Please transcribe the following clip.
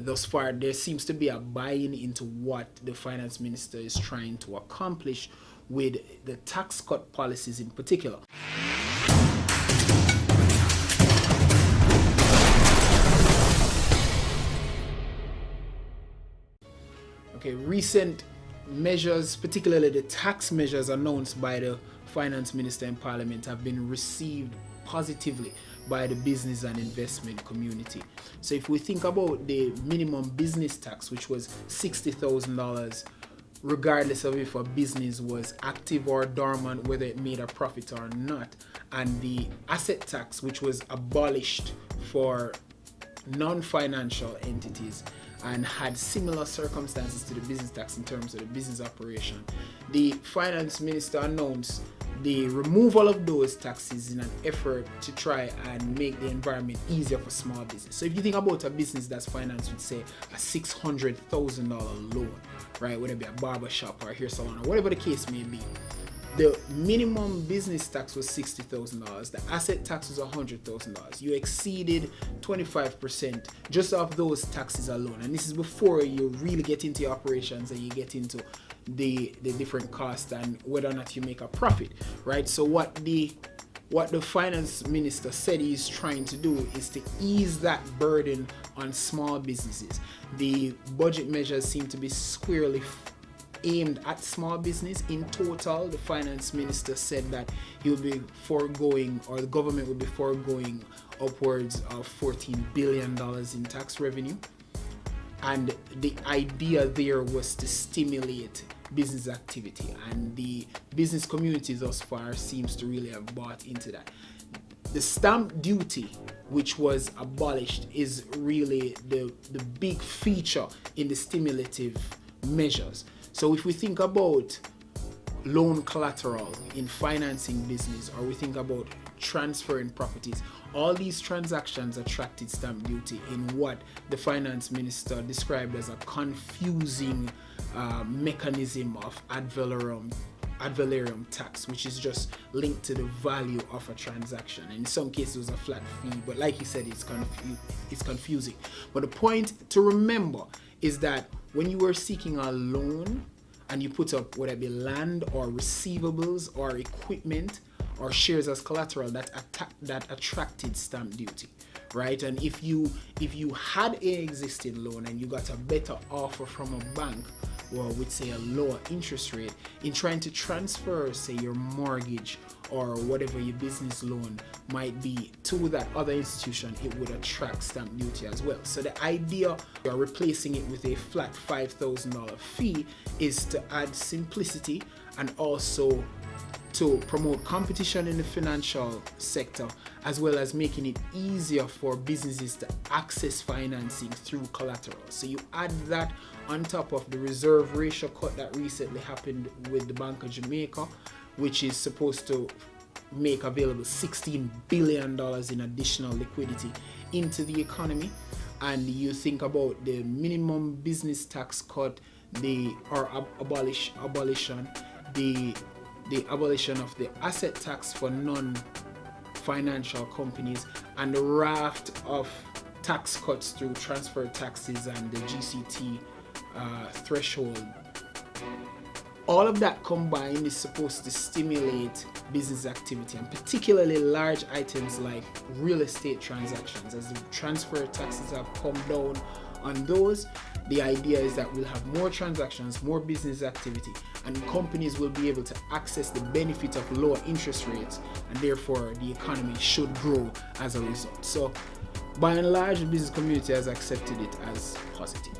thus far, there seems to be a buy-in into what the finance minister is trying to accomplish with the tax cut policies in particular. Okay, recent measures, particularly the tax measures announced by the finance minister in parliament, have been received positively by the business and investment community. So if we think about the minimum business tax, which was $60,000, regardless of if a business was active or dormant, whether it made a profit or not, and the asset tax, which was abolished for non-financial entities and had similar circumstances to the business tax in terms of the business operation, the finance minister announced the removal of those taxes in an effort to try and make the environment easier for small business. So if you think about a business that's financed with, say, a $600,000 loan, right, whether it be a barber shop or a hair salon or whatever the case may be, the minimum business tax was $60,000. The asset tax was $100,000. You exceeded 25% just off those taxes alone. And this is before you really get into your operations and you get into the different costs and whether or not you make a profit, right? So what the finance minister said he's trying to do is to ease that burden on small businesses. The budget measures seem to be squarely aimed at small business. In total, the finance minister said that he will be foregoing, or the government will be foregoing, upwards of $14 billion in tax revenue. And the idea there was to stimulate business activity, and the business community thus far seems to really have bought into that. The stamp duty, which was abolished, is really the big feature in the stimulative measures. So if we think about loan collateral in financing business, or we think about transferring properties, all these transactions attracted stamp duty in what the finance minister described as a confusing mechanism of ad valorem tax, which is just linked to the value of a transaction. And in some cases it was a flat fee, but like he said, it's confusing. But the point to remember is that when you were seeking a loan and you put up whether it be land or receivables or equipment or shares as collateral, that attracted stamp duty, right? And if you had an existing loan and you got a better offer from a bank, or with, say, a lower interest rate, in trying to transfer, say, your mortgage or whatever your business loan might be to that other institution, it would attract stamp duty as well. So the idea of replacing it with a flat $5,000 fee is to add simplicity and also to promote competition in the financial sector, as well as making it easier for businesses to access financing through collateral. So you add that on top of the reserve ratio cut that recently happened with the Bank of Jamaica, which is supposed to make available $16 billion in additional liquidity into the economy. And you think about the minimum business tax cut, abolition, the abolition of the asset tax for non-financial companies, and the raft of tax cuts through transfer taxes and the GCT threshold. All of that combined is supposed to stimulate business activity, and particularly large items like real estate transactions. As the transfer taxes have come down on those, the idea is that we'll have more transactions, more business activity, and companies will be able to access the benefit of lower interest rates, and therefore the economy should grow as a result. So by and large, the business community has accepted it as positive.